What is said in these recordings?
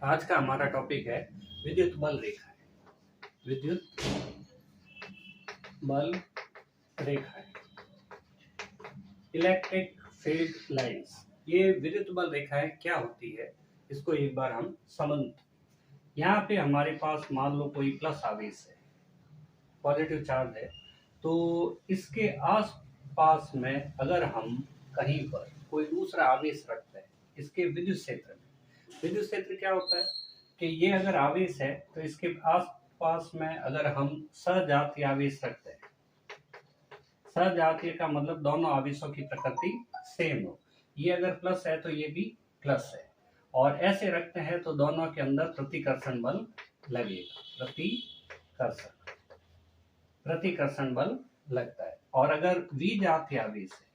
आज का हमारा टॉपिक है विद्युत बल रेखाएं। विद्युत बल रेखाएं, इलेक्ट्रिक फील्ड लाइंस। ये विद्युत बल रेखाएं क्या होती है, इसको एक बार हम समझ। यहाँ पे हमारे पास मान लो कोई प्लस आवेश है, पॉजिटिव चार्ज है, तो इसके आस पास में अगर हम कहीं पर कोई दूसरा आवेश रखते हैं, इसके विद्युत क्षेत्र में, विद्युत क्षेत्र क्या होता है कि ये अगर आवेश है तो इसके आस पास में अगर हम सजातीय आवेश रखते हैं, सजातीय का मतलब दोनों आवेशों की प्रकृति सेम हो, ये अगर प्लस है तो ये भी प्लस है, और ऐसे रखते हैं तो दोनों के अंदर प्रतिकर्षण बल लगेगा, प्रतिकर्षण बल लगता है। और अगर विजातीय आवेश है,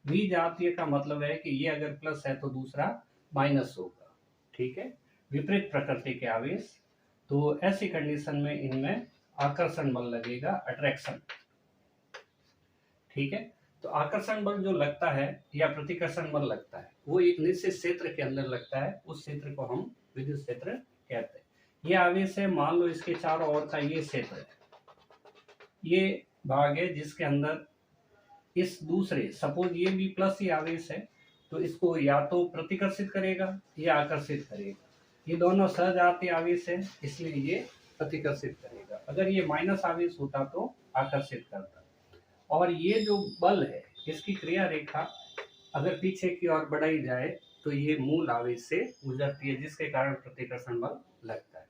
विजातीय का मतलब है कि ये अगर प्लस है तो दूसरा माइनस होगा, ठीक है, विपरीत प्रकृति के आवेश, तो ऐसी कंडीशन में इनमें आकर्षण बल लगेगा, अट्रैक्शन, ठीक है। तो आकर्षण बल जो लगता है या प्रतिकर्षण बल लगता है वो एक निश्चित क्षेत्र के अंदर लगता है, उस क्षेत्र को हम विद्युत क्षेत्र कहते हैं। ये आवेश है, मान लो इसके चारों ओर का ये क्षेत्र है, ये भाग है जिसके अंदर इस दूसरे, सपोज ये भी प्लस ही आवेश है, तो इसको या तो प्रतिकर्षित करेगा या आकर्षित करेगा। ये दोनों सजातीय आवेश है, इसलिए ये प्रतिकर्षित करेगा। अगर ये माइनस आवेश होता तो आकर्षित करता। और ये जो बल है, इसकी क्रिया रेखा अगर पीछे की ओर बढ़ाई जाए तो ये मूल आवेश से गुजरती है, जिसके कारण प्रतिकर्षण बल लगता है।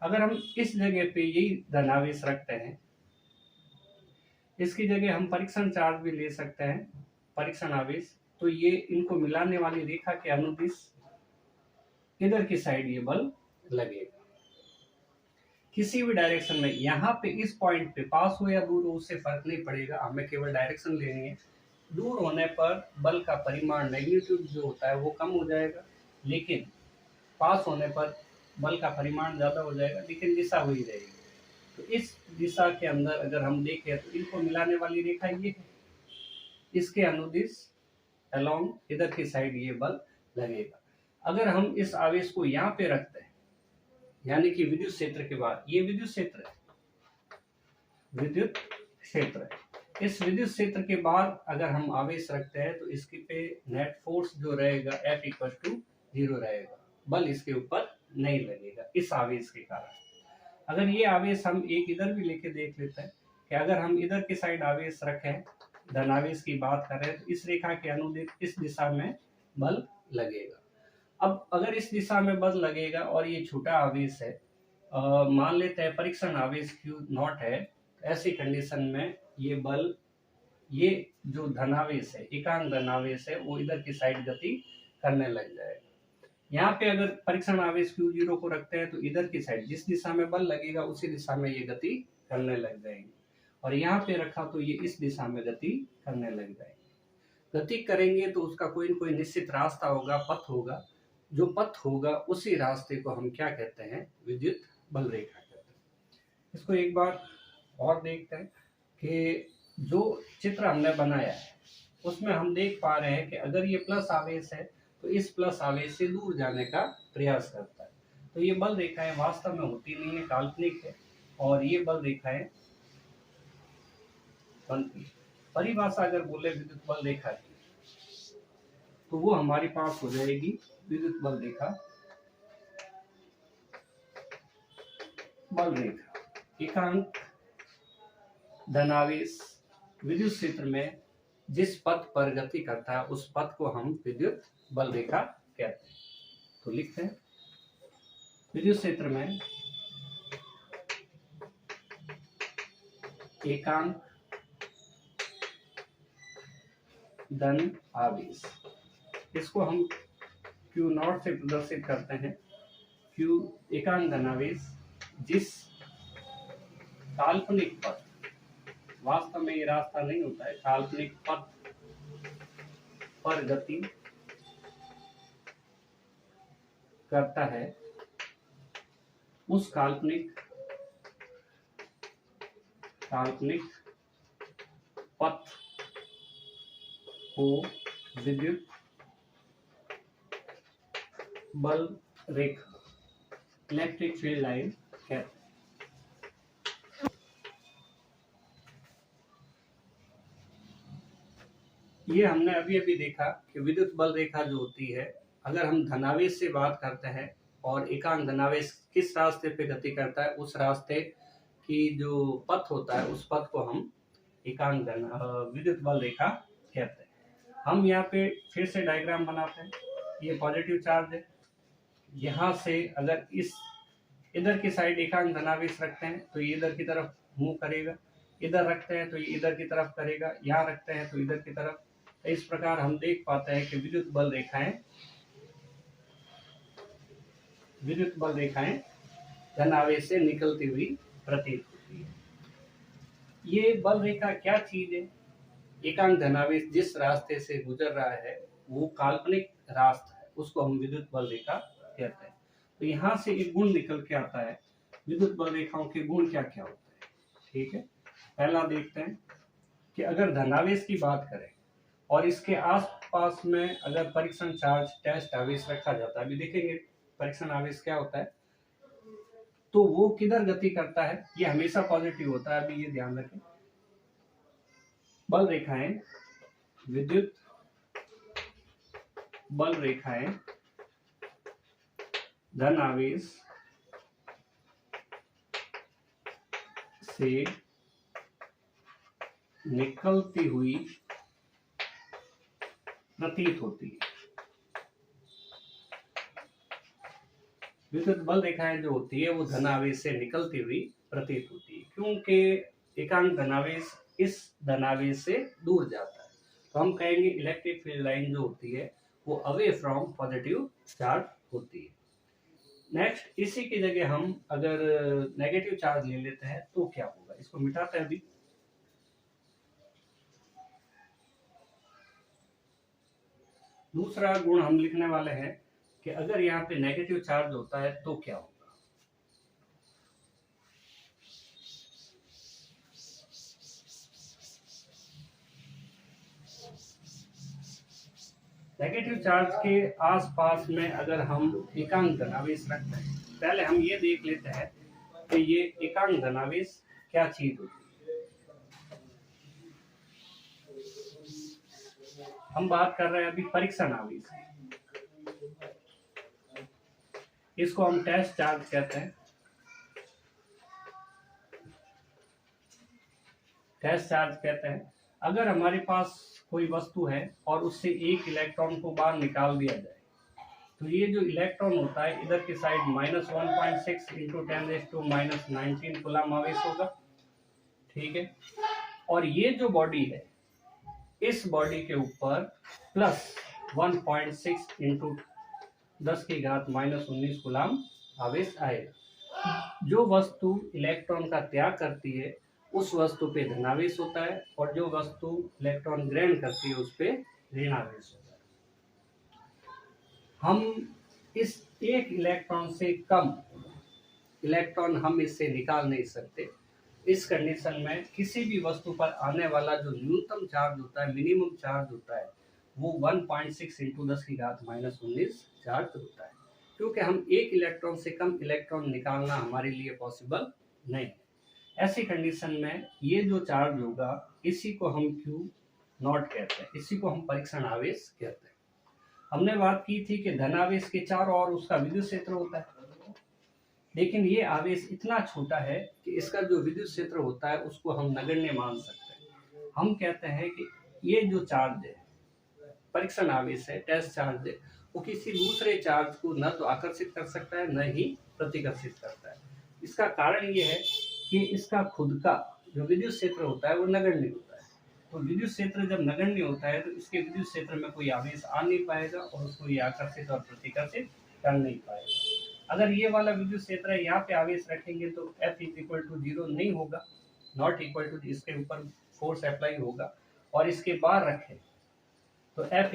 अगर हम इस जगह पे यही धनावेश रखते हैं, इसकी जगह हम परीक्षण चार्ज भी ले सकते हैं, परीक्षण आवेश, तो ये इनको मिलाने वाली रेखा के अनुदिश इधर की साइड ये बल लगेगा, किसी भी डायरेक्शन में। यहाँ पे इस पॉइंट पे पास हो या दूर हो उससे फर्क नहीं पड़ेगा, हमें केवल डायरेक्शन लेनी है। दूर होने पर बल का परिमाण, मैग्नीट्यूड जो होता है वो कम हो जाएगा, लेकिन पास होने पर बल का परिमाण ज्यादा हो जाएगा, लेकिन दिशा वही रहेगी। तो इस दिशा के अंदर अगर हम देखें तो इनको मिलाने वाली रेखा ये है, इसके अनुदिश अलोंग इधर की साइड ये बल लगेगा। अगर हम इस आवेश को यहाँ पे रखते हैं, यानी कि विद्युत क्षेत्र के बाद, ये विद्युत क्षेत्र है, विद्युत क्षेत्र है, इस विद्युत क्षेत्र के बाद अगर हम आवेश रखते हैं तो इसके पे नेट फोर्स जो रहेगा F इक्वल टू 0 रहेगा, बल इसके ऊपर नहीं लगेगा इस आवेश के कारण। अगर ये आवेश हम एक इधर भी लेके देख लेते हैं कि अगर हम इधर की साइड आवेश रखें, धनावेश की बात करें, तो इस रेखा के अनुदिश इस दिशा में बल लगेगा। अब अगर इस दिशा में बल लगेगा और ये छोटा आवेश है, मान लेते हैं परीक्षण आवेश Q0 है, ऐसी कंडीशन में ये बल, ये जो धनावेश है, एकांक धनावेश है, वो इधर की साइड गति करने लग जाएगा। यहाँ पे अगर परीक्षण आवेश Q0 को रखते हैं तो इधर की साइड जिस दिशा में बल लगेगा उसी दिशा में ये गति करने लग जाएगी, और यहाँ पे रखा तो ये इस दिशा में गति करने लग जाएगी। गति करेंगे तो उसका कोई न कोई निश्चित रास्ता होगा, पथ होगा, जो पथ होगा उसी रास्ते को हम क्या कहते हैं, विद्युत बल रेखा कहते हैं। इसको एक बार और देखते हैं कि जो चित्र हमने बनाया है उसमें हम देख पा रहे हैं कि अगर ये प्लस आवेश है तो इस प्लस आवेश से दूर जाने का प्रयास करता है। तो ये बल रेखाएं वास्तव में होती नहीं है, काल्पनिक है, और ये बल रेखाएं बनती है। परिभाषा अगर बोले विद्युत बल रेखा की तो वो हमारे पास हो जाएगी विद्युत बल रेखा, बल रेखा एकांक धनावेश विद्युत क्षेत्र में जिस पथ पर गति करता है उस पथ को हम विद्युत बल रेखा कहते हैं। तो लिखते हैं विद्युत क्षेत्र में एकांक धन आवेश, इसको हम Q0 से प्रदर्शित करते हैं। Q एकांक धनावेश जिस काल्पनिक पथ, वास्तव में ये रास्ता नहीं होता है, काल्पनिक पथ पर गति करता है, उस काल्पनिक पथ को विद्युत बल रेखा इलेक्ट्रिक फील्ड लाइन कहते हैं। ये हमने अभी अभी देखा कि विद्युत बल रेखा जो होती है, अगर हम धनावेश से बात करते हैं और एकांक धनावेश किस रास्ते पे गति करता है, उस रास्ते की जो पथ होता है उस पथ को हम एकांक विद्युत बल रेखा कहते हैं। हम यहाँ पे फिर से डायग्राम बनाते हैं। ये पॉजिटिव चार्ज है, यहाँ से अगर इधर की साइड एकांक धनावेश रखते हैं तो ये इधर की तरफ मूव करेगा, इधर रखते हैं तो ये इधर की तरफ करेगा, यहाँ रखते हैं तो इधर की तरफ। तो इस प्रकार हम देख पाते हैं कि विद्युत बल रेखाएं धनावेश से निकलती हुई प्रतीत होती है। ये बल रेखा क्या चीज है? एकांक धनावेश जिस रास्ते से गुजर रहा है वो काल्पनिक रास्ता है, उसको हम विद्युत बल रेखा कहते हैं। तो यहाँ से एक गुण निकल के आता है। विद्युत बल रेखाओं के गुण क्या क्या होते हैं, ठीक है। पहला देखते हैं कि अगर धनावेश की बात करें और इसके आसपास में अगर परीक्षण चार्ज टेस्ट आवेश रखा जाता है, अभी देखेंगे परीक्षण आवेश क्या होता है, तो वो किधर गति करता है, ये हमेशा पॉजिटिव होता है। अभी ये ध्यान रखें, बल रेखाएं, विद्युत बल रेखाएं धन आवेश से निकलती हुई प्रतीत होती है। विद्युत बल रेखाएं जो होती है वो धनावेश से निकलती हुई प्रतीत होती है, क्योंकि एकांक धनावेश इस धनावेश से दूर जाता है। तो हम कहेंगे इलेक्ट्रिक फील्ड लाइन जो होती है वो अवे फ्रॉम पॉजिटिव चार्ज होती है। नेक्स्ट, इसी की जगह हम अगर नेगेटिव चार्ज ले लेते हैं तो क्या होगा, इसको मिटाते हैं अभी। दूसरा गुण हम लिखने वाले हैं कि अगर यहाँ पे नेगेटिव चार्ज होता है तो क्या होगा। नेगेटिव चार्ज के आसपास में अगर हम एकांक धनावेश रखते हैं, पहले हम ये देख लेते हैं कि ये एकांक धनावेश क्या चीज होती है। हम बात कर रहे हैं अभी परीक्षण आवेश, इसको हम टेस्ट चार्ज कहते हैं। टेस्ट चार्ज कहते हैं अगर हमारे पास कोई वस्तु है और उससे एक इलेक्ट्रॉन को बाहर निकाल दिया जाए, तो ये जो इलेक्ट्रॉन होता है इधर की साइड -1.6 × 10⁻⁻19 कूलम आवेश होगा, ठीक है। और ये जो बॉडी है, इस बॉडी के ऊपर +1.6 × 10⁻⁻19 कूलम आवेश आएगा। जो वस्तु इलेक्ट्रॉन का त्याग करती है उस वस्तु पे धनावेश होता है, और जो वस्तु इलेक्ट्रॉन ग्रहण करती है उस पे ऋणावेश होता है। हम इस एक इलेक्ट्रॉन से कम इलेक्ट्रॉन हम इससे निकाल नहीं सकते। इस कंडीशन में किसी भी वस्तु पर आने वाला जो न्यूनतम चार्ज होता है, मिनिमम चार्ज होता है, वो 1.6 × 10⁻⁻19 चार्ज होता है, क्योंकि हम एक इलेक्ट्रॉन से कम इलेक्ट्रॉन निकालना हमारे लिए पॉसिबल नहीं है। ऐसी कंडीशन में ये जो चार्ज होगा इसी को हम Q0 कहते हैं, इसी को हम परीक्षण आवेश कहते हैं। हमने बात की थी कि धनावेश के चारों ओर उसका विद्युत क्षेत्र होता है, लेकिन ये आवेश इतना छोटा है कि इसका जो विद्युत क्षेत्र होता है उसको हम नगण्य मान सकते हैं। हम कहते हैं कि ये जो चार्ज है, परीक्षण आवेश है, टेस्ट चार्ज है, वो किसी दूसरे चार्ज को न तो आकर्षित कर सकता है न ही प्रतिकर्षित करता है। इसका कारण ये है कि इसका खुद का जो विद्युत क्षेत्र होता है वो नगण्य होता है। तो विद्युत क्षेत्र जब नगण्य होता है तो इसके विद्युत क्षेत्र में कोई आवेश आ नहीं पाएगा और उसको ये आकर्षित और प्रतिकर्षित कर नहीं पाएगा। अगर ये वाला विद्युत क्षेत्र है, यहाँ पे आवेश रखेंगे तो F = 0 नहीं होगा, नॉट इक्वल टू, इसके ऊपर फोर्स अप्लाई होगा, और इसके बाहर रखें तो F =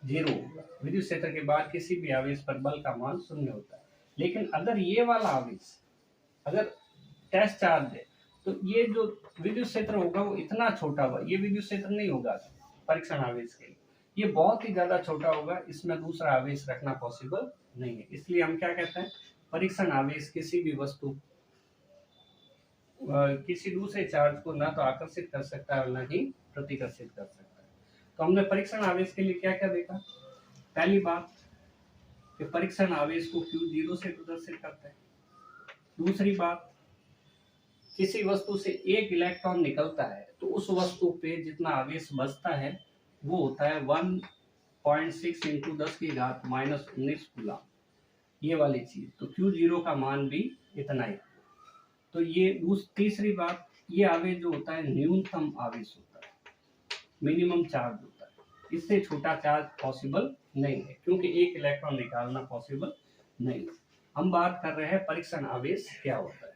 0 होगा। विद्युत क्षेत्र के बाहर किसी भी आवेश पर बल का मान 0 होता है। लेकिन अगर ये वाला आवेश अगर टेस्ट चार्ज है तो ये जो विद्युत क्षेत्र होगा वो इतना छोटा होगा, ये विद्युत क्षेत्र नहीं होगा परीक्षण आवेश के लिए, ये बहुत ही ज्यादा छोटा होगा, इसमें दूसरा आवेश रखना पॉसिबल नहीं है। इसलिए हम क्या कहते हैं, परीक्षण आवेश किसी भी वस्तु किसी दूसरे चार्ज को ना तो आकर्षित कर सकता है और ना ही प्रतिकर्षित कर सकता है। तो हमने परीक्षण आवेश के लिए क्या क्या देखा। पहली बात कि परीक्षण आवेश को Q0 से प्रदर्शित करते हैं। दूसरी बात, किसी वस्तु से एक इलेक्ट्रॉन निकलता है तो उस वस्तु पे जितना आवेश बचता है वो होता है 1.6 इंटू 10⁻⁻19 कूलम, ये वाली चीज। तो Q0 का मान भी इतना ही। तो ये तीसरी बात, ये आवेश जो होता है न्यूनतम आवेश होता है, मिनिमम चार्ज होता है। इससे छोटा चार्ज पॉसिबल नहीं है, क्योंकि एक इलेक्ट्रॉन निकालना पॉसिबल नहीं है। हम बात कर रहे हैं परीक्षण आवेश क्या होता है,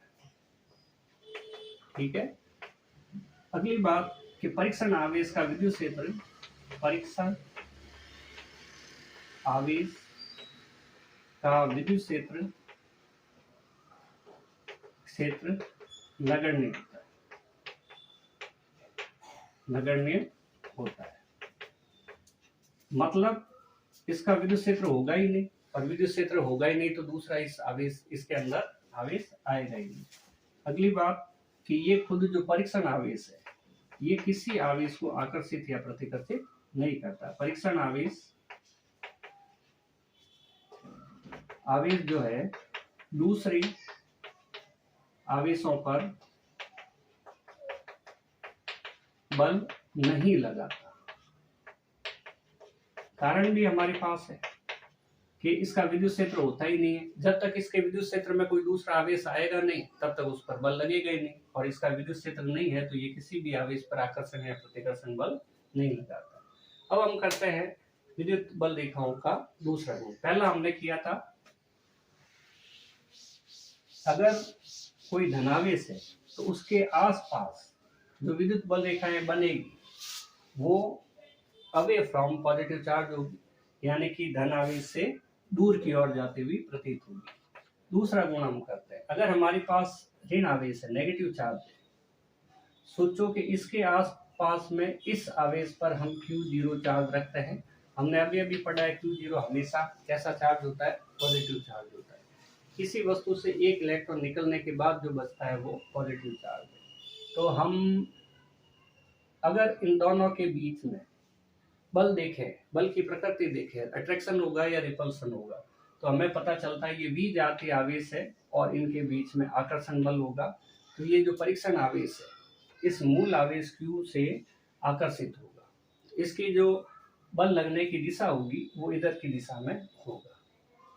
ठीक है। अगली बात कि परीक्षण आवेश का विद्युत क्षेत्र, परीक्षण आवेश का विद्युत क्षेत्र नगण्य होता है, नगण्य होता है। मतलब इसका विद्युत क्षेत्र होगा ही नहीं, और विद्युत क्षेत्र होगा ही नहीं तो दूसरा इस आवेश, इसके अंदर आवेश आएगा ही नहीं। अगली बात कि ये खुद जो परीक्षण आवेश है ये किसी आवेश को आकर्षित या प्रतिकर्षित नहीं करता। परीक्षण आवेश जो है दूसरे आवेशों पर बल नहीं लगाता। कारण भी हमारे पास है कि इसका विद्युत क्षेत्र होता ही नहीं है। जब तक इसके विद्युत क्षेत्र में कोई दूसरा आवेश आएगा नहीं तब तक उस पर बल लगेगा ही नहीं, और इसका विद्युत क्षेत्र नहीं है तो ये किसी भी आवेश पर आकर्षण या प्रतिकर्षण बल नहीं लगाता। अब हम करते हैं विद्युत बल रेखाओं का दूसरा गुण। पहला हमने किया था, अगर कोई धनावेश है तो उसके आसपास जो विद्युत बल रेखाएं बनेगी वो अवे फ्रॉम पॉजिटिव चार्ज होगी, यानी कि धन आवेश से दूर की ओर जाती हुई प्रतीत होगी। दूसरा गुण हम करते हैं, अगर हमारे पास ऋण आवेश है, नेगेटिव चार्ज है, सोचो कि इसके आसपास में इस आवेश पर हम Q0 चार्ज रखते हैं। हमने अभी अभी पढ़ा है Q0 हमेशा कैसा चार्ज होता है, पॉजिटिव चार्ज होता है। किसी वस्तु से एक इलेक्ट्रॉन निकलने के बाद जो बचता है वो पॉजिटिव चार्ज है। तो हम अगर इन दोनों के बीच में बल देखें, बल की प्रकृति देखें, अट्रैक्शन होगा या रिपल्सन होगा, तो हमें पता चलता है ये भी जातीय आवेश है और इनके बीच में आकर्षण बल होगा। तो ये जो परीक्षण आवेश है इस मूल आवेश Q से आकर्षित होगा। इसकी जो बल लगने की दिशा होगी वो इधर की दिशा में होगा।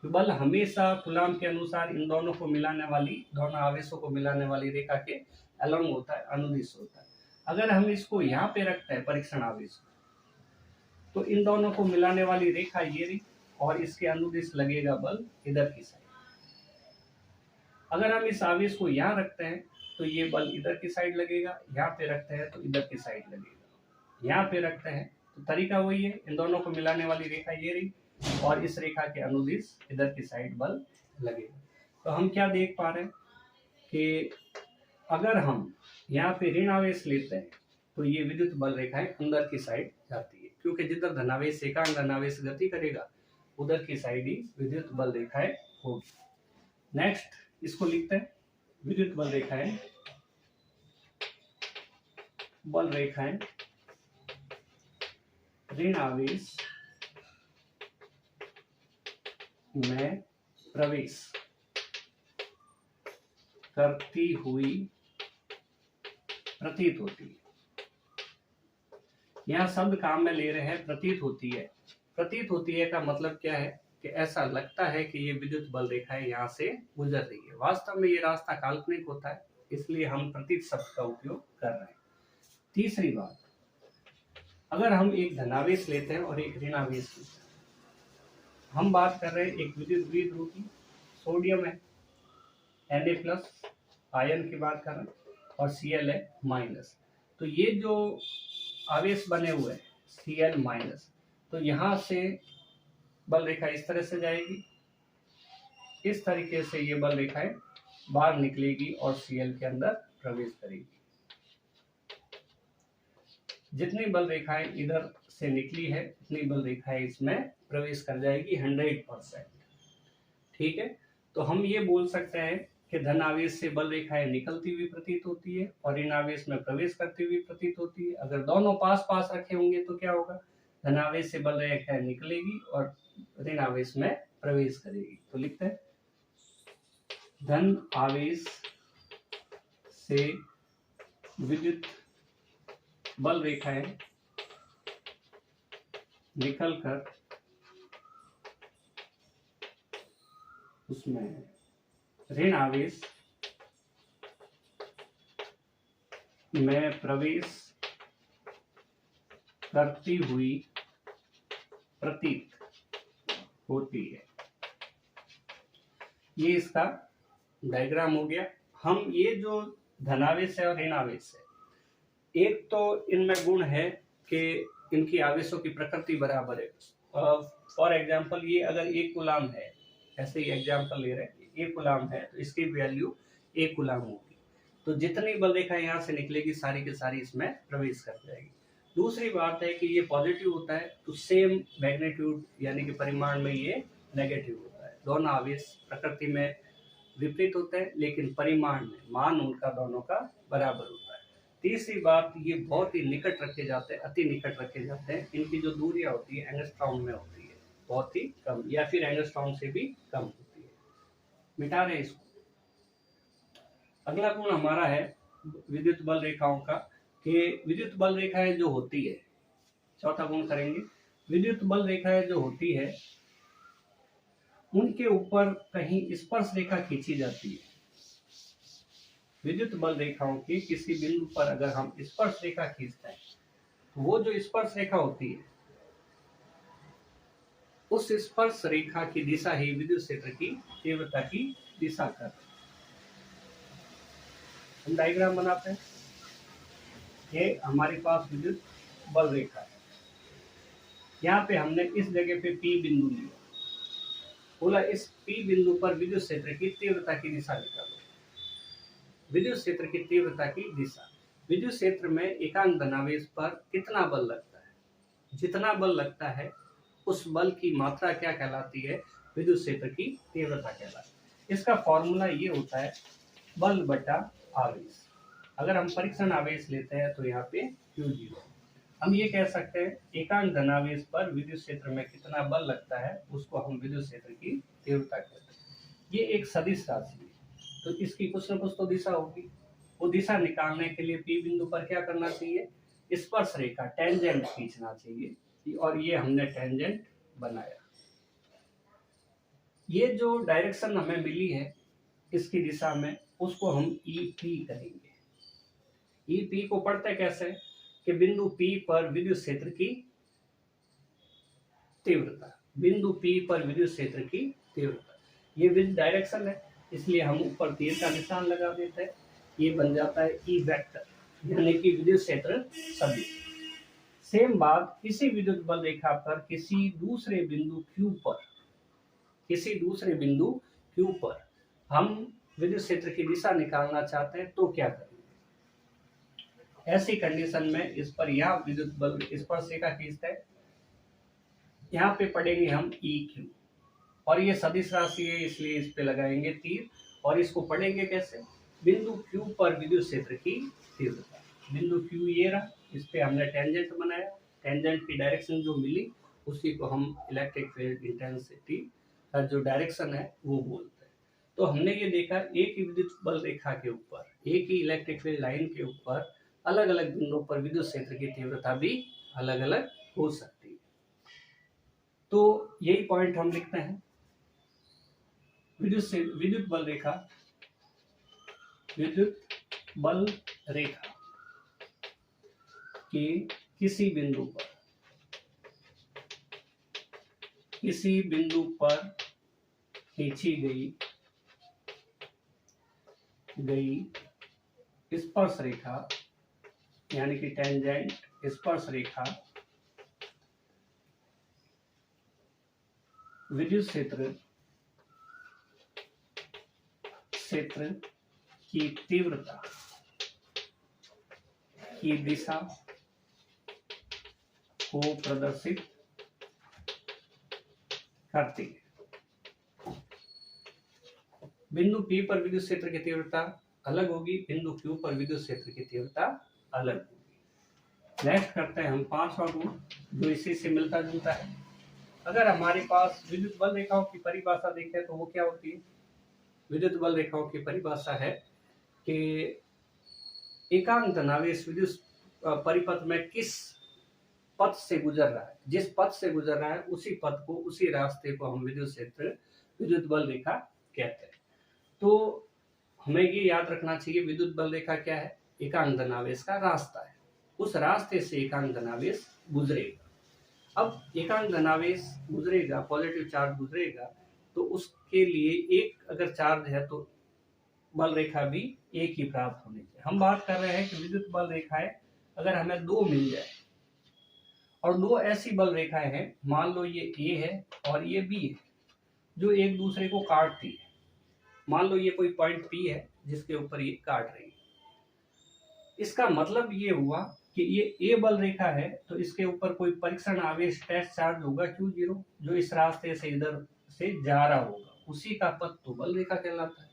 तो बल हमेशा कूलॉम के अनुसार इन दोनों को मिलाने वाली, दोनों आवेशों को मिलाने वाली रेखा के अलोंग होता है, अनुदिश होता है। अगर हम इसको यहाँ पे रखते हैं परीक्षण आवेश तो इन दोनों को मिलाने वाली रेखा ये रही और इसके अनुदिश लगेगा बल इधर की साइड। अगर हम इस आवेश को यहाँ रखते हैं तो ये बल इधर की साइड लगेगा, यहाँ पे रखते हैं तो इधर की साइड लगेगा। यहाँ पे रखते हैं तो तरीका वही है, इन दोनों को मिलाने वाली रेखा ये रही और इस रेखा के अनुदिश इधर की साइड बल लगेगा। तो हम क्या देख पा रहे हैं कि अगर हम यहाँ पे ऋण आवेश लेते हैं तो ये विद्युत बल रेखाएं अंदर की साइड जाती है, क्योंकि जिधर धनावेश एकांक धनावेश गति करेगा उधर की साइड ही विद्युत बल रेखाएं होगी। नेक्स्ट इसको लिखते हैं, विद्युत बल रेखाएं, बल रेखाएं ऋण आवेश में प्रवेश करती हुई प्रतीत होती है। यहाँ शब्द काम में ले रहे हैं प्रतीत होती है। प्रतीत होती है का मतलब क्या है कि ऐसा लगता है कि ये विद्युत बल रेखाएं यहाँ से गुजर रही है। वास्तव में ये रास्ता काल्पनिक होता है, इसलिए हम प्रतीत शब्द का उपयोग कर रहे हैं। तीसरी बात, अगर हम एक धनावेश लेते हैं और एक ऋणावेश लेते हैं, हम बात कर रहे हैं एक विद्युत द्विध्रुव की, सोडियम है Na+ आयन की बात कर रहे हैं और Cl है माइनस। तो ये जो आवेश बने हुए हैं Cl-, तो यहाँ से बल रेखा इस तरह से जाएगी, इस तरीके से ये बल रेखाएं बाहर निकलेगी और Cl के अंदर प्रवेश करेगी। जितनी बल रेखाएं इधर से निकली है उतनी बल रेखाएं इसमें प्रवेश कर जाएगी 100%। ठीक है, तो हम ये बोल सकते हैं कि धन आवेश से बल रेखाएं निकलती हुई प्रतीत होती है और ऋण आवेश में प्रवेश करती हुई प्रतीत होती है। अगर दोनों पास पास रखे होंगे तो क्या होगा, धन आवेश से बल रेखाएं निकलेगी और ऋण आवेश में प्रवेश करेगी। तो लिखते हैं धन आवेश से विद्युत बल रेखाएं निकलकर उसमें ऋण आवेश में प्रवेश करती हुई प्रतीत होती है। ये इसका डायग्राम हो गया। हम ये जो धनावेश है और ऋण आवेश है, एक तो इनमें गुण है कि इनकी आवेशों की प्रकृति बराबर है। फॉर एग्जांपल ये अगर 1 कूलाम है, ऐसे ही एग्जांपल ले रहे हैं, 1 कूलाम है तो इसकी वैल्यू 1 कूलाम होगी, तो जितनी बल रेखा यहाँ से निकलेगी सारी की सारी इसमें प्रवेश कर जाएगी। दूसरी बात है कि ये पॉजिटिव होता है तो सेम मैग्नीट्यूड यानी कि परिमाण में ये नेगेटिव होता है। दोनों आवेश प्रकृति में विपरीत होते हैं लेकिन परिमाण में मान उनका दोनों का बराबर होता है। तीसरी बात, ये बहुत ही निकट रखे जाते हैं, अति निकट रखे जाते हैं। इनकी जो दूरियां होती है एंगस्ट्रॉम में होती है, बहुत ही कम या फिर एंगस्ट्रॉम से भी कम होती है। मिटा रहे इसको। अगला गुण हमारा है विद्युत बल रेखाओं का, कि विद्युत बल रेखाएं जो होती है, चौथा गुण करेंगे, विद्युत बल रेखाएं जो होती है उनके ऊपर कहीं स्पर्श रेखा खींची जाती है। विद्युत बल रेखाओं की किसी बिंदु पर अगर हम स्पर्श रेखा खींचते हैं तो वो जो स्पर्श रेखा होती है उस स्पर्श रेखा की दिशा ही विद्युत क्षेत्र की तीव्रता की दिशा कर। हम डायग्राम बनाते हैं। ये हमारे पास विद्युत बल रेखा है, यहाँ पे हमने इस जगह पे P बिंदु लिया, बोला इस P बिंदु पर विद्युत क्षेत्र की तीव्रता की दिशा निकालो। विद्युत क्षेत्र की तीव्रता की दिशा, विद्युत क्षेत्र में एकांक धनावेश पर कितना बल लगता है, जितना बल लगता है उस बल की मात्रा क्या कहलाती है, विद्युत क्षेत्र की तीव्रता कहलाती है। इसका फॉर्मूला ये होता है बल बटा आवेश। अगर हम परीक्षण आवेश लेते हैं तो यहाँ पे Q0, हम ये कह सकते हैं एकांक धनावेश पर विद्युत क्षेत्र में कितना बल लगता है उसको हम विद्युत क्षेत्र की तीव्रता कहते हैं। ये एक सदिश राशि है तो इसकी कुछ न कुछ तो दिशा होगी। वो दिशा निकालने के लिए P बिंदु पर क्या करना चाहिए, स्पर्श रेखा टेंजेंट खींचना चाहिए और ये हमने टेंजेंट बनाया। ये जो डायरेक्शन हमें मिली है इसकी दिशा में उसको हम EP करेंगे। EP को पढ़ते कैसे कि बिंदु P पर विद्युत क्षेत्र की तीव्रता, बिंदु P पर विद्युत क्षेत्र की तीव्रता, ये विद डायरेक्शन है इसलिए हम ऊपर तीर का निशान लगा देते हैं। ये बन जाता है E वेक्टर यानी कि विद्युत क्षेत्र सदिश। सेम बात किसी विद्युत बल रेखा पर किसी दूसरे बिंदु Q पर हम विद्युत क्षेत्र की दिशा निकालना चाहते हैं तो क्या करेंगे। ऐसी कंडीशन में इस पर यह विद्युत बल स्पर्श रेखा खींचते हैं, यहाँ पे पढ़ेंगे हम EQ और ये सदिश राशि है इसलिए इस पे लगाएंगे तीर और इसको पढ़ेंगे कैसे, बिंदु Q पर विद्युत क्षेत्र की तीव्रता। बिंदु Q ये रहा, इस पे हमने टेंजेंट बनाया, टेंजेंट की डायरेक्शन जो मिली उसी को हम इलेक्ट्रिक फील्ड इंटेंसिटी का जो डायरेक्शन है वो बोलते हैं। तो हमने ये देखा एक ही विद्युत बल रेखा के ऊपर, एक ही इलेक्ट्रिक फील्ड लाइन के ऊपर अलग अलग बिंदुओं पर विद्युत क्षेत्र की तीव्रता भी अलग अलग हो सकती है। तो यही पॉइंट हम लिखते हैं, विद्युत बल रेखा के किसी बिंदु पर खींची गई स्पर्श रेखा यानी कि टेंजेंट स्पर्श रेखा विद्युत क्षेत्र की तीव्रता की दिशा को प्रदर्शित करती है। बिंदु P पर विद्युत क्षेत्र की तीव्रता अलग होगी, बिंदु Q पर विद्युत क्षेत्र की तीव्रता अलग होगी। नेक्स्ट करते हैं हम 5वां गुण, जो इसी से मिलता जुलता है। अगर हमारे पास विद्युत बल रेखाओं की परिभाषा देखें तो वो क्या होती है? विद्युत बल रेखाओं की परिभाषा है कि एकांक धनावेश विद्युत परिपथ में किस पथ से गुजर रहा है, जिस पथ से गुजर रहा है उसी पथ को, उसी रास्ते को हम विद्युत क्षेत्र, विद्युत बल रेखा कहते हैं। तो हमें ये याद रखना चाहिए, विद्युत बल रेखा क्या है? एकांक धनावेश का रास्ता है, उस रास्ते से एकांक धनावेश गुजरेगा। अब एकांक धनावेश गुजरेगा, पॉजिटिव चार्ज गुजरेगा, तो उसके लिए एक अगर चार्ज है तो बल रेखा भी एक ही प्राप्त होनी चाहिए। हम बात कर रहे हैं कि विद्युत बल रेखाएं अगर हमें दो मिल जाए, और दो ऐसी बल रेखाएं हैं, मान लो ये ए है और ये बी है, जो एक दूसरे को काटती है। मान लो ये कोई पॉइंट पी है जिसके ऊपर ये काट रही है। इसका मतलब ये हुआ कि ये ए बल रेखा है, तो इसके ऊपर कोई परीक्षण आवेश टेस्ट चार्ज होगा Q0, जो इस रास्ते से इधर से जा रहा होगा, उसी का पथ तो बल रेखा कहलाता है।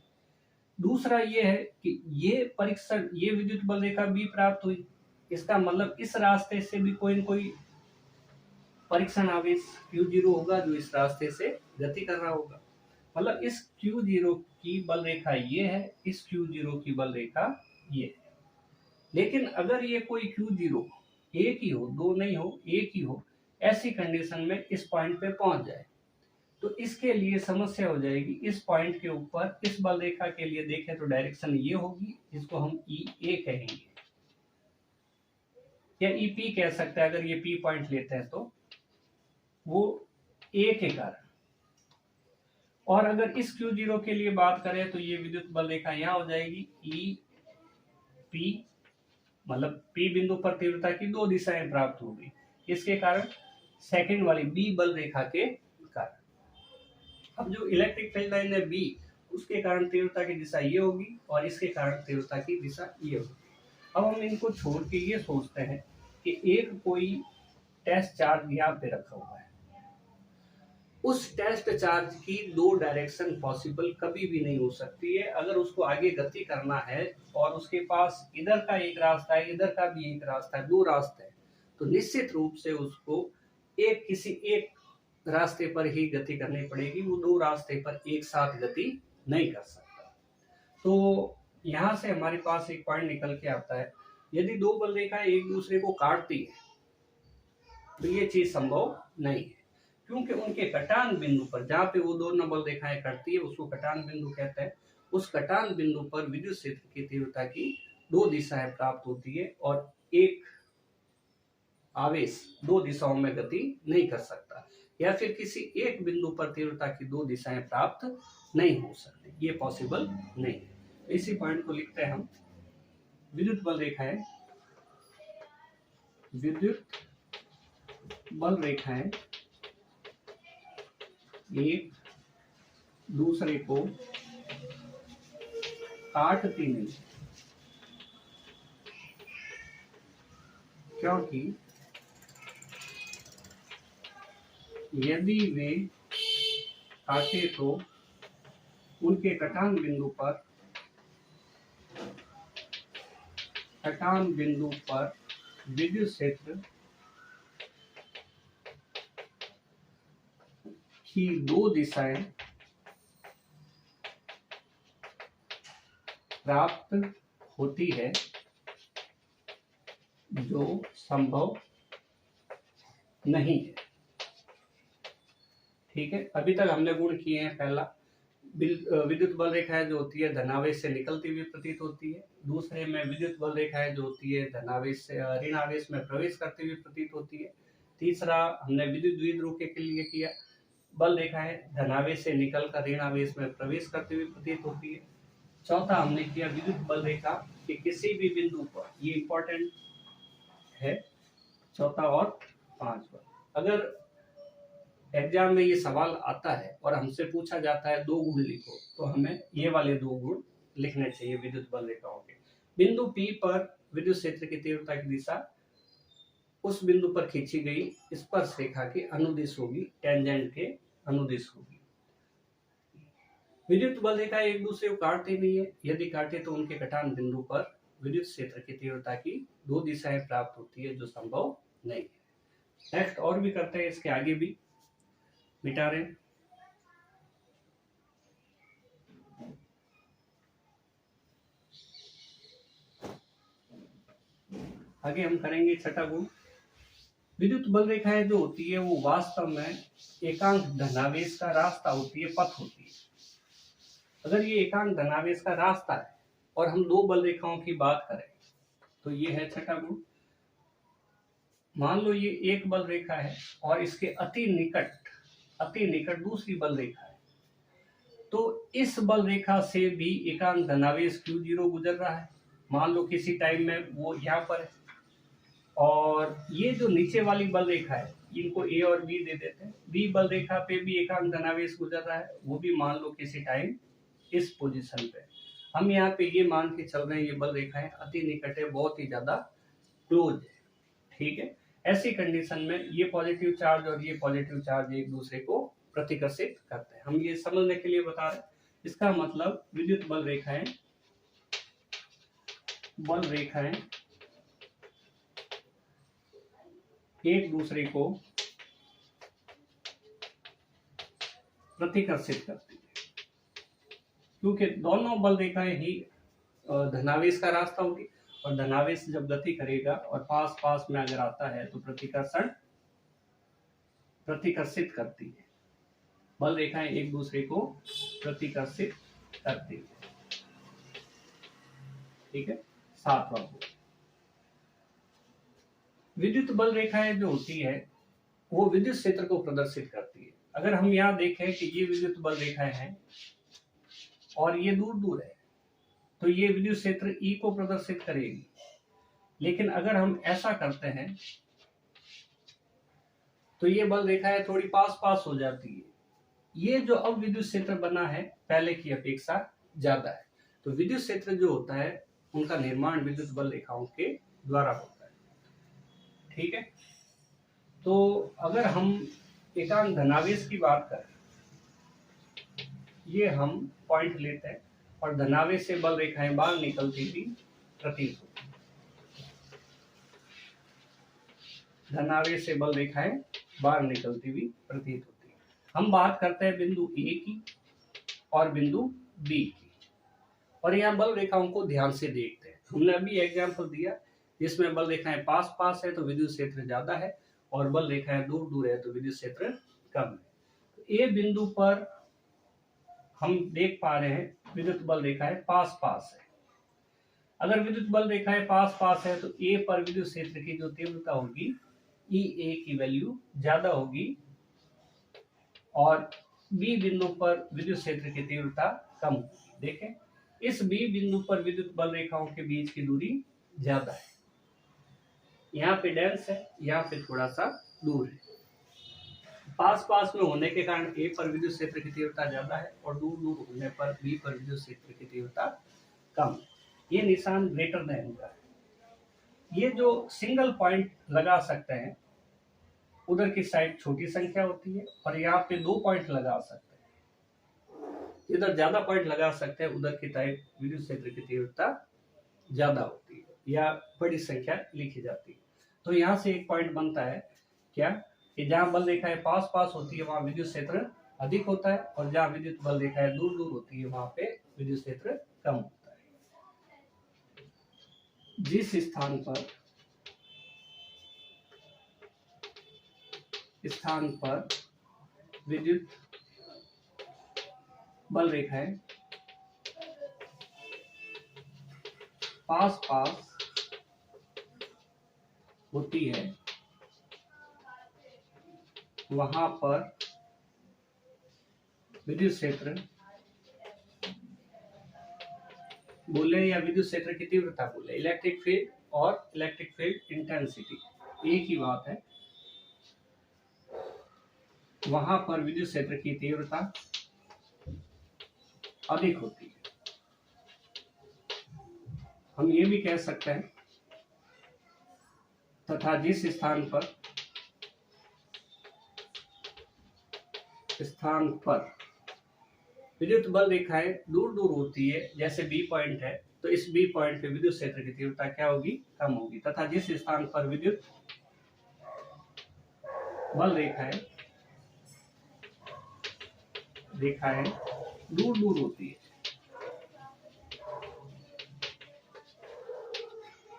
दूसरा ये है कि ये परीक्षण, ये विद्युत बल रेखा बी प्राप्त हुई, इसका मतलब इस रास्ते से भी कोई न कोई परीक्षण आवेश Q0 होगा जो इस रास्ते से गति कर रहा होगा। मतलब इस Q0 की बल रेखा ये है, इस Q0 की बल रेखा ये है। लेकिन अगर ये कोई Q0 एक ही हो, दो नहीं हो, एक ही हो, ऐसी कंडीशन में इस पॉइंट पे पहुंच जाए, तो इसके लिए समस्या हो जाएगी। इस पॉइंट के ऊपर इस बल रेखा के लिए देखें तो डायरेक्शन ये होगी, इसको हम EA कहेंगे या EP कह सकते हैं। अगर ये P पॉइंट लेते हैं तो वो A के कारण। और अगर इस Q0 के लिए बात करें तो ये विद्युत बल रेखा यहाँ हो जाएगी EP, मतलब P बिंदु पर तीव्रता की दो दिशाएं प्राप्त होगी, इसके कारण सेकंड वाली B बल रेखा के कारण। अब जो इलेक्ट्रिक फील्ड लाइन है B, उसके कारण तीव्रता की दिशा ये होगी और इसके कारण तीव्रता की दिशा ये होगी। अब हम इनको छोड़ के ये सोचते हैं कि एक कोई टेस्ट चार्ज यहाँ पे रखा हुआ है, उस टेस्ट चार्ज की दो डायरेक्शन पॉसिबल कभी भी नहीं हो सकती है। अगर उसको आगे गति करना है और उसके पास इधर का एक रास्ता है, इधर का भी एक रास्ता है, दो रास्ते हैं, तो निश्चित रूप से उसको एक किसी एक रास्ते पर ही गति करनी पड़ेगी, वो दो रास्ते पर एक साथ गति नहीं कर सकता। तो यहाँ से हमारे पास एक पॉइंट निकल के आता है, यदि दो बल रेखाएं एक दूसरे को काटती है तो ये चीज संभव नहीं है, क्योंकि उनके कटान बिंदु पर, जहाँ पे वो दोनों बल रेखाएं कटती है उसको कटान बिंदु कहते हैं। उस कटान बिंदु पर विद्युत क्षेत्र की तीव्रता की दो दिशाएं प्राप्त होती है और एक आवेश दो दिशाओं में गति नहीं कर सकता, या फिर किसी एक बिंदु पर तीव्रता की दो दिशाएं प्राप्त नहीं हो सकती, ये पॉसिबल नहीं है। इसी पॉइंट को लिखते हैं हम, विद्युत बल रेखाएं, विद्युत बल रेखाएं एक दूसरे को काटती नहीं, क्योंकि यदि वे काटे तो उनके कटान बिंदु पर विद्युत क्षेत्र की दो दिशाएं प्राप्त होती है, जो संभव नहीं है। ठीक है, अभी तक हमने गुण किए हैं। पहला, विद्युत बल रेखाएं जो होती है धनावेश से निकलती हुई प्रतीत होती है। दूसरे में विद्युत बल रेखाएं जो होती है धनावेश से ऋण आवेश में प्रवेश करती हुई प्रतीत होती है। तीसरा हमने विद्युत द्विध्रुव के लिए किया, बल रेखाएं धनावेश से निकलकर ऋण आवेश में प्रवेश करती हुई प्रतीत होती है। चौथा हमने किया विद्युत बल रेखा के किसी भी बिंदु पर, ये इंपॉर्टेंट है, चौथा और पांचवा। अगर एग्जाम में ये सवाल आता है और हमसे पूछा जाता है दो गुण लिखो, तो हमें ये वाले दो गुण लिखने चाहिए विद्युत बल रेखाओं के। बिंदु P पर विद्युत क्षेत्र की तीव्रता की दिशा उस बिंदु पर खींची गई स्पर्श रेखा के अनुदिश होगी, टेंजेंट के अनुदिश होगी। विद्युत बल रेखा एक दूसरे को काटते नहीं है, यदि काटे तो उनके कटान बिंदु पर विद्युत क्षेत्र की तीव्रता की दो दिशाएं प्राप्त होती है, जो संभव नहीं है। नेक्स्ट और भी करते हैं, इसके आगे भी मिटा रहे हैं। आगे हम करेंगे छठा गुण। विद्युत बल रेखाएं जो होती है वो वास्तव में एकांक धनावेश का रास्ता होती है, पथ होती है। अगर ये एकांक धनावेश का रास्ता है और हम दो बल रेखाओं की बात करें तो ये है छठा गुण। मान लो ये एक बल रेखा है और इसके अति निकट दूसरी बल रेखा है, तो इस बल रेखा से भी एकांक धनावेश Q0 गुजर रहा है। मान लो किसी टाइम में वो यहाँ पर है, और ये जो नीचे वाली बल रेखा है इनको A और B दे देते हैं। B बल रेखा पे भी एकांक धनावेश गुजर रहा है, वो भी मान लो किसी टाइम इस पोजीशन पे। हम यहाँ पे ये मान के चल रहे हैं ये बल रेखाएं अति निकट है, बहुत ही ज्यादा क्लोज है, ठीक है। ऐसी कंडीशन में ये पॉजिटिव चार्ज और ये पॉजिटिव चार्ज एक दूसरे को प्रतिकर्षित करते हैं। हम ये समझने के लिए बता रहे हैं। इसका मतलब विद्युत बल रेखाएं एक दूसरे को प्रतिकर्षित करती है, क्योंकि दोनों बल रेखाएं ही धनावेश का रास्ता होगी, और धनावेश जब गति करेगा और पास में अगर आता है तो प्रतिकर्षित करती है। बल रेखाएं एक दूसरे को प्रतिकर्षित करती है, ठीक है। सातवां गुण, विद्युत बल रेखाएं जो होती है वो विद्युत क्षेत्र को प्रदर्शित करती है। अगर हम यहाँ देखें कि ये विद्युत बल रेखाएं हैं और ये दूर है, तो ये विद्युत क्षेत्र E को प्रदर्शित करेगी। लेकिन अगर हम ऐसा करते हैं तो ये बल रेखाएं थोड़ी पास हो जाती है। ये जो अब विद्युत क्षेत्र बना है पहले की अपेक्षा ज्यादा है। तो विद्युत क्षेत्र जो होता है उनका निर्माण विद्युत बल रेखाओं के द्वारा होता है, ठीक है। तो अगर हम एकांक धनावेश की बात करें, ये हम पॉइंट लेते हैं और धनावेश से बल रेखाएं बाहर निकलती हुई प्रतीत होती है। धनावेश से बल रेखाएं बाहर निकलती हुई प्रतीत होती है। हम बात करते हैं बिंदु A की और बिंदु B की, और यहाँ बल रेखाओं को ध्यान से देखते हैं। हमने अभी एग्जाम्पल दिया जिसमें बल रेखाएं पास है तो विद्युत क्षेत्र ज्यादा है, और बल रेखाएं दूर है तो विद्युत क्षेत्र कम है। तो A बिंदु पर हम देख पा रहे हैं विद्युत बल रेखाएं पास है। अगर विद्युत बल रेखाएं पास है तो A पर विद्युत क्षेत्र की जो तीव्रता होगी EA की वैल्यू ज्यादा होगी, और B बिंदु पर विद्युत क्षेत्र की तीव्रता कम होगी। देखें, इस B बिंदु पर विद्युत बल रेखाओं के बीच की दूरी ज्यादा है। यहाँ पे डेंस है, यहाँ पे थोड़ा सा दूर है। पास में होने के कारण A पर विद्युत क्षेत्र की तीव्रता ज्यादा है, और दूर होने पर B पर विद्युत क्षेत्र की तीव्रता कम है। ये निशान ग्रेटर देन का है। ये जो सिंगल पॉइंट लगा सकते हैं, उधर की साइड छोटी संख्या होती है, और यहाँ पे 2 पॉइंट लगा सकते हैं। इधर ज्यादा पॉइंट लगा सकते हैं, उधर की साइड विद्युत क्षेत्र की तीव्रता ज्यादा होती है या बड़ी संख्या लिखी जाती है। तो यहाँ से एक पॉइंट बनता है क्या, कि जहाँ बल रेखाएं पास होती है वहां विद्युत क्षेत्र अधिक होता है, और जहाँ विद्युत बल रेखाएं दूर होती है वहां पे विद्युत क्षेत्र कम होता है। जिस स्थान पर विद्युत बल रेखाएं पास होती है वहां पर विद्युत क्षेत्र बोले या विद्युत क्षेत्र की तीव्रता बोले, इलेक्ट्रिक फील्ड और इलेक्ट्रिक फील्ड इंटेंसिटी एक ही बात है। वहां पर विद्युत क्षेत्र की तीव्रता अधिक होती है। हम ये भी कह सकते हैं तथा जिस स्थान पर विद्युत बल रेखाएं दूर दूर होती है, जैसे बी पॉइंट है, तो इस बी पॉइंट पे विद्युत क्षेत्र की तीव्रता क्या होगी, कम होगी, तथा जिस स्थान पर विद्युत बल रेखाएं दूर दूर होती है,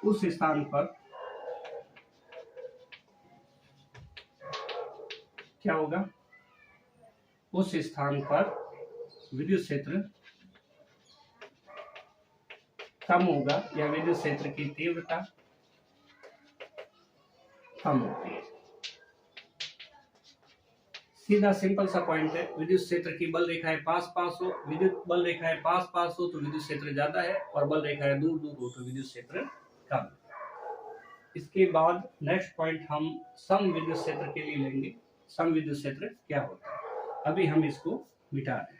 उस स्थान पर क्या होगा, उस स्थान पर विद्युत क्षेत्र कम होगा या विद्युत क्षेत्र की तीव्रता कम होती है। सीधा सिंपल सा पॉइंट है, विद्युत क्षेत्र की बल रेखाएं पास पास हो, विद्युत बल रेखाएं पास पास हो तो विद्युत क्षेत्र ज्यादा है, और बल रेखाएं दूर दूर हो तो विद्युत क्षेत्र कम। इसके बाद नेक्स्ट पॉइंट हम सम विद्युत क्षेत्र के लिए लेंगे। सम विद्युत क्षेत्र क्या होता है, अभी हम इसको मिटा रहे हैं।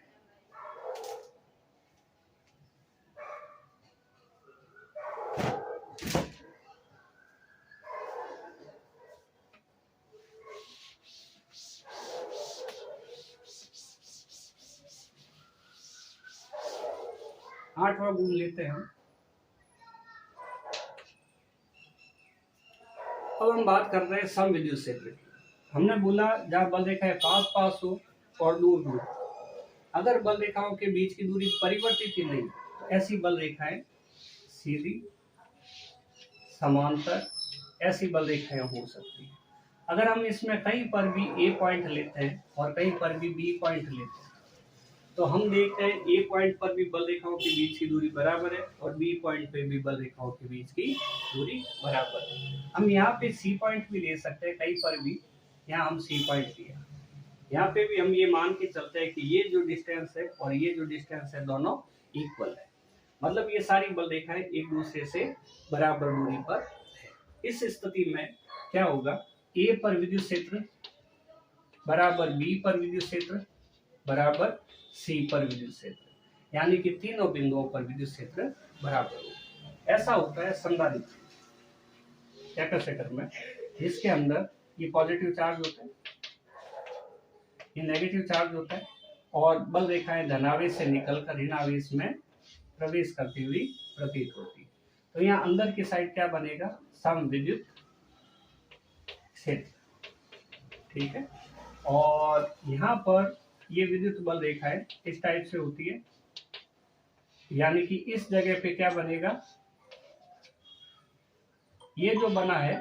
आठवां गुण लेते हैं हम। अब हम बात कर रहे हैं सम विद्युत क्षेत्र की। हमने बोला जहाँ बल रेखाएं पास पास हो और दूर दूर, अगर बल रेखाओं के बीच की दूरी परिवर्तित ही नहीं तो ऐसी बल रेखाएं सीधी समांतर ऐसी बल रेखाएं हो सकती है। अगर हम इसमें कहीं पर भी ए पॉइंट लेते हैं और कहीं पर भी बी पॉइंट लेते हैं तो हम देखते हैं ए पॉइंट पर भी बल रेखाओं के बीच की दूरी बराबर है और बी पॉइंट पे भी बल रेखाओं के बीच की दूरी बराबर है। हम यहाँ पे सी पॉइंट भी ले सकते हैं, कहीं पर भी यहाँ हम सी पॉइंट लिया, यहाँ पे भी हम ये मान के चलते हैं कि ये जो डिस्टेंस है और ये जो डिस्टेंस है दोनों इक्वल है, मतलब ये सारी बल रेखाएं एक दूसरे से बराबर दूरी पर है। इस स्थिति में क्या होगा, ए पर विद्युत क्षेत्र बराबर बी पर विद्युत क्षेत्र बराबर सी पर विद्युत क्षेत्र, यानी कि तीनों बिंदुओं पर विद्युत क्षेत्र बराबर हो। ऐसा होता है संधारित्र कैपेसिटर में, जिसके अंदर ये पॉजिटिव चार्ज होता है, ये नेगेटिव चार्ज होता है, और बल रेखाएं धनावेश से निकलकर ऋणावेश में प्रवेश करती हुई प्रतीत होती है। तो यहाँ अंदर की साइड क्या बनेगा, सम विद्युत क्षेत्र, ठीक है। और यहाँ पर ये विद्युत बल रेखाएं इस टाइप से होती है, यानी कि इस जगह पे क्या बनेगा, ये जो बना है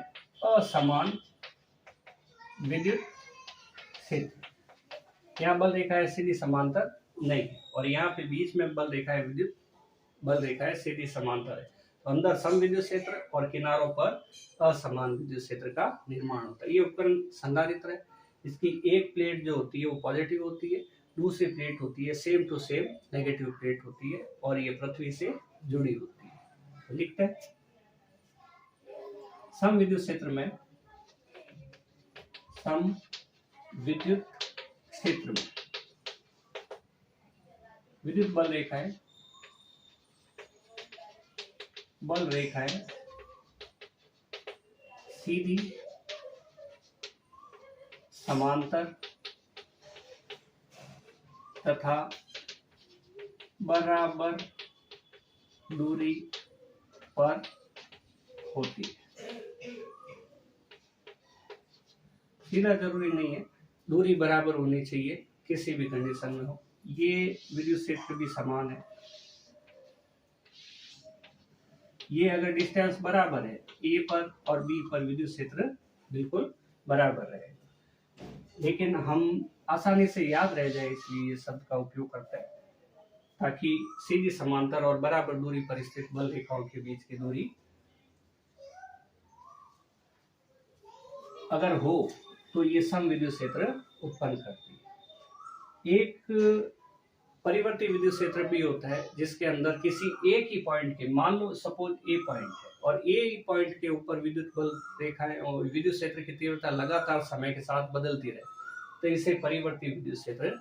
असमान विद्युत क्षेत्र, यहाँ बल रेखाएं सीधी समांतर नहीं है और यहाँ पे बीच में बल रेखाएं विद्युत बल रेखाएं सीधी समांतर है। तो अंदर सम विद्युत क्षेत्र और किनारों पर असमान विद्युत क्षेत्र का निर्माण होता है। ये उपकरण संधारित्र है, इसकी एक प्लेट जो होती है वो पॉजिटिव होती है, दूसरी प्लेट होती है same to same negative plate होती है, और ये पृथ्वी से जुड़ी होती है। तो लिखते हैं सम विद्युत क्षेत्र में, सम विद्युत क्षेत्र में विद्युत बल रेखाएं सीधी समांतर तथा बराबर दूरी पर होती है। सीधा जरूरी नहीं है, दूरी बराबर होनी चाहिए किसी भी कंडीशन में हो। ये विद्युत क्षेत्र भी समान है, ये अगर डिस्टेंस बराबर है ए पर और बी पर विद्युत क्षेत्र बिल्कुल बराबर रहेगा, लेकिन हम आसानी से याद रह जाए इसलिए ये शब्द का उपयोग करते हैं, ताकि सीधी समांतर और बराबर दूरी पर स्थित बल रेखाओं के बीच की दूरी अगर हो तो ये सम विद्युत क्षेत्र उत्पन्न करती है। एक परिवर्ती विद्युत क्षेत्र भी होता है जिसके अंदर किसी एक ही पॉइंट के, मान लो सपोज ए पॉइंट है और ए पॉइंट के ऊपर विद्युत बल रेखाएं और विद्युत क्षेत्र की तीव्रता लगातार समय के साथ बदलती रहे, तो इसे परिवर्ती विद्युत क्षेत्र